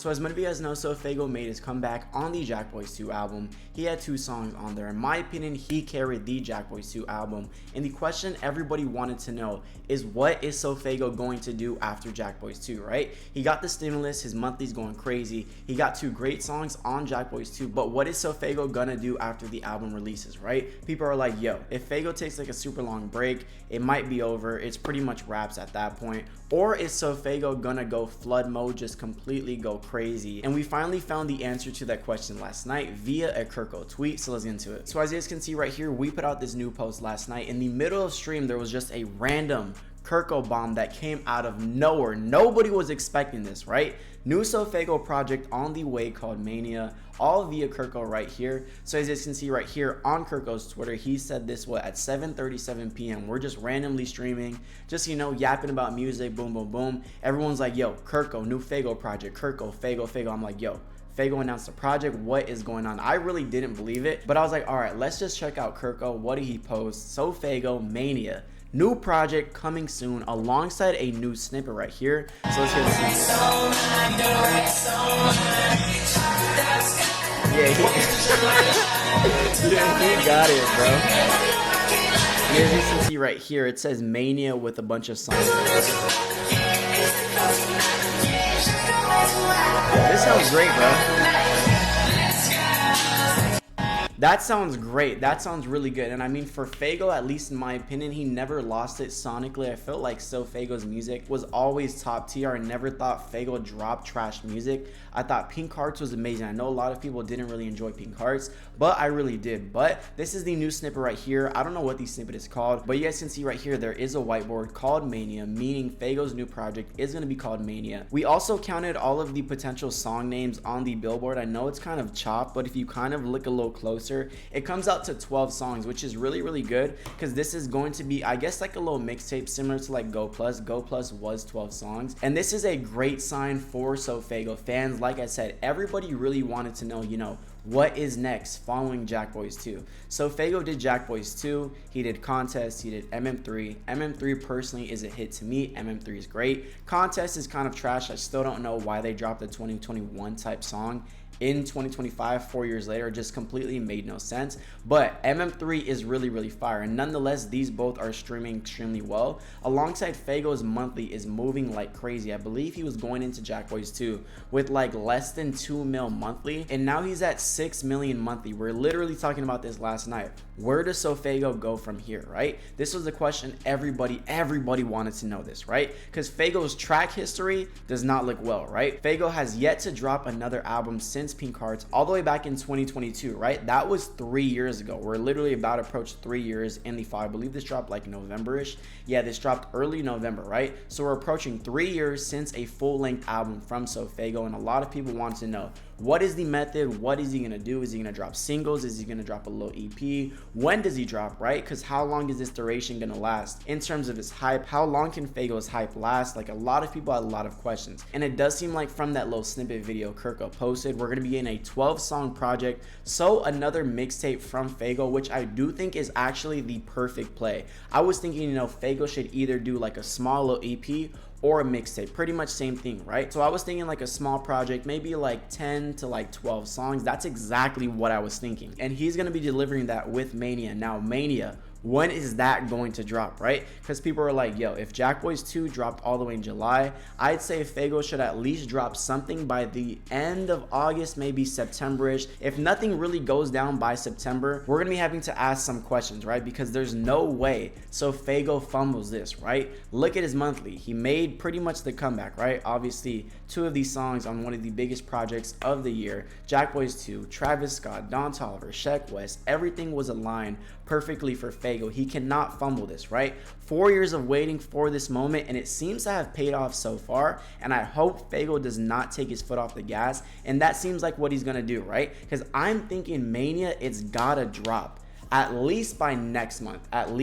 So as many of you guys know, SoFaygo made his comeback on the Jack Boys 2 album. He had 2 songs on there. In my opinion, he carried the Jack Boys 2 album. And the question everybody wanted to know is, what is SoFaygo going to do after Jack Boys 2, right? He got the stimulus, his monthly's going crazy. He got 2 great songs on Jack Boys 2, but what is SoFaygo gonna do after the album releases, right? People are like, yo, if Faygo takes like a super long break, it might be over. It's pretty much wraps at that point. Or is SoFaygo gonna go flood mode, just completely go crazy? And we finally found the answer to that question last night via a Kirko tweet, so let's get into it. So as you guys can see right here, we put out this new post last night. In the middle of stream, there was just a random Kirko bomb that came out of nowhere. Nobody was expecting this, right? New SoFaygo project on the way called Mania, all via Kirko right here. So as you guys can see right here on Kirko's Twitter, he said this at 7:37 p.m. We're just randomly streaming, just, you know, yapping about music, boom, boom, boom. Everyone's like, yo, Kirko, new Faygo project, Kirko, Faygo. I'm like, yo, Faygo announced the project, what is going on? I really didn't believe it, but I was like, all right, let's just check out Kirko. What did he post? SoFaygo Mania. New project coming soon alongside a new snippet right here. So let's get to see. Yeah, he got it, bro. As you can see right here, it says Mania with a bunch of songs. This sounds great, bro. That sounds great. That sounds really good. And I mean, for Faygo, at least in my opinion, he never lost it sonically. I felt like SoFaygo's music was always top tier. I never thought Faygo dropped trash music. I thought Pink Hearts was amazing. I know a lot of people didn't really enjoy Pink Hearts, but I really did. But this is the new snippet right here. I don't know what the snippet is called, but you guys can see right here, there is a whiteboard called Mania, meaning Faygo's new project is going to be called Mania. We also counted all of the potential song names on the billboard. I know it's kind of chopped, but if you kind of look a little closer, it comes out to 12 songs, which is really good, because this is going to be, I guess, like a little mixtape similar to like Go Plus. Go Plus was 12 songs, and this is a great sign for SoFaygo fans. Like I said, everybody really wanted to know, you know, what is next following Jack Boys 2. SoFaygo did Jack Boys 2, he did Contest, he did MM3. MM3 personally is a hit to me. MM3 is great. Contest is kind of trash. I still don't know why they dropped a 2021 type song in 2025, 4 years later. It just completely made no sense. But MM3 is really fire, and nonetheless, these both are streaming extremely well. Alongside Faygo's monthly is moving like crazy. I believe he was going into Jack Boys 2 with like less than 2 mil monthly, and now he's at 6 million monthly. We're literally talking about this last night. Where does SoFaygo go from here, right? This was the question everybody wanted to know this, right? Because Faygo's track history does not look well, right? Faygo has yet to drop another album since Pink Hearts, all the way back in 2022, right? That was 3 years ago. We're literally about to approach 3 years in the fall. I believe this dropped like November-ish. Yeah, this dropped early November, right? So we're approaching 3 years since a full-length album from SoFaygo, and a lot of people want to know, what is the method? What is he gonna do? Is he gonna drop singles? Is he gonna drop a little EP? When does he drop, right? Because how long is this duration gonna last? In terms of his hype, how long can Faygo's hype last? Like, a lot of people had a lot of questions, and it does seem like from that little snippet video Kirko posted, we're gonna be in a 12-song project, so another mixtape from Faygo, which I do think is actually the perfect play. I was thinking, you know, Faygo should either do like a small little EP or a mixtape, pretty much same thing, right? So I was thinking like a small project, maybe like 10 to like 12 songs. That's exactly what I was thinking, and he's gonna be delivering that with Mania. Now Mania, when is that going to drop, right? Because people are like, yo, if Jack Boys 2 dropped all the way in July, I'd say Faygo should at least drop something by the end of August, maybe September-ish. If nothing really goes down by September, we're gonna be having to ask some questions, right? Because there's no way SoFaygo fumbles this, right? Look at his monthly. He made pretty much the comeback, right? Obviously, 2 of these songs on one of the biggest projects of the year, Jack Boys 2, Travis Scott, Don Toliver, Sheck West, everything was aligned perfectly for Faygo. He cannot fumble this, right? 4 years of waiting for this moment, and it seems to have paid off so far, and I hope Faygo does not take his foot off the gas, and that seems like what he's gonna do, right? Because I'm thinking Mania, it's gotta drop. at least by next month. And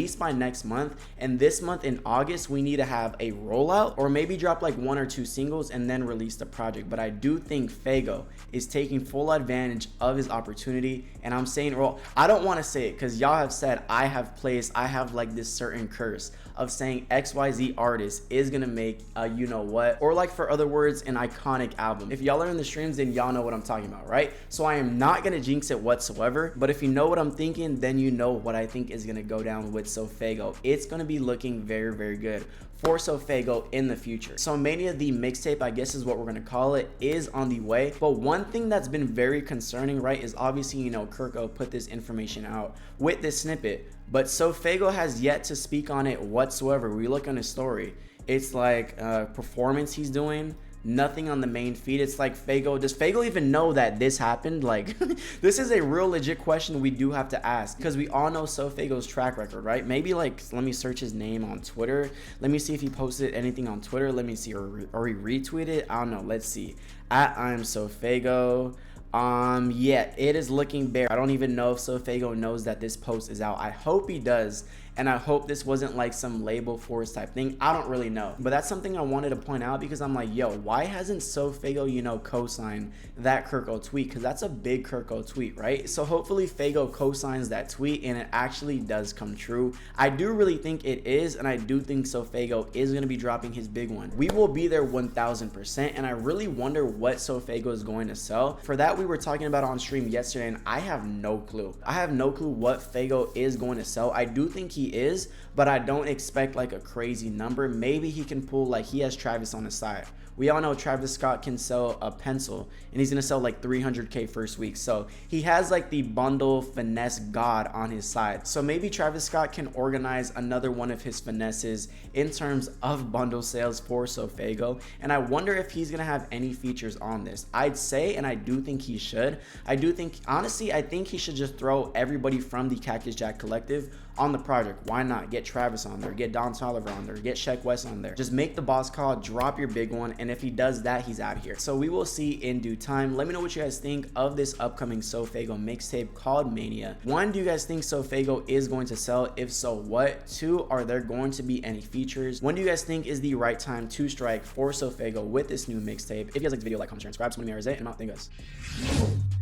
this month in August, we need to have a rollout, or maybe drop like 1 or 2 singles and then release the project. But I do think Faygo is taking full advantage of his opportunity. And I'm saying, well, I don't want to say it because y'all have said I have like this certain curse of saying XYZ artist is gonna make a you know what, or like for other words, an iconic album. If y'all are in the streams, then y'all know what I'm talking about, right? So I am not gonna jinx it whatsoever, but if you know what I'm thinking, then you know what I think is gonna go down with SoFaygo. It's gonna be looking very, very good for SoFaygo in the future. So Mania, the mixtape, I guess is what we're gonna call it, is on the way. But one thing that's been very concerning, right, is obviously, you know, Kirko put this information out with this snippet, but SoFaygo has yet to speak on it whatsoever. We look on his story, it's like performance he's doing, nothing on the main feed. It's like, Faygo, does Faygo even know that this happened? Like, this is a real legit question we do have to ask, because we all know SoFaygo's track record, right? Maybe like, let me search his name on Twitter. Let me see if he posted anything on Twitter. Let me see, or he retweeted. I don't know. Let's see. At I'm SoFaygo. Yeah, it is looking bare. I don't even know if SoFaygo knows that this post is out. I hope he does, and I hope this wasn't like some label force type thing. I don't really know, but that's something I wanted to point out, because I'm like, yo, why hasn't SoFaygo, you know, co-signed that Kirko tweet? Because that's a big Kirko tweet, right? So hopefully Faygo co-signs that tweet and it actually does come true. I do really think it is, and I do think SoFaygo is going to be dropping his big one. We will be there 1000%, and I really wonder what SoFaygo is going to sell. For that, we were talking about on stream yesterday, and I have no clue. I have no clue what Faygo is going to sell. I do think he is, but I don't expect like a crazy number. Maybe he can pull, like, he has Travis on his side. We all know Travis Scott can sell a pencil, and he's gonna sell like 300K first week. So he has like the bundle finesse god on his side. So maybe Travis Scott can organize another one of his finesses in terms of bundle sales for SoFaygo. And I wonder if he's gonna have any features on this. I'd say, and I do think he should. I do think, honestly, I think he should just throw everybody from the Cactus Jack Collective on the project. Why not? Get Travis on there, get Don Toliver on there, get Sheck West on there. Just make the boss call, drop your big one, and if he does that, he's out of here. So we will see in due time. Let me know what you guys think of this upcoming SoFaygo mixtape called Mania. 1, do you guys think SoFaygo is going to sell? If so, what? 2, are there going to be any features? When do you guys think is the right time to strike for SoFaygo with this new mixtape? If you guys like the video, like, comment, share, and subscribe. So MONEYMAY, and I'm out. Thank you guys.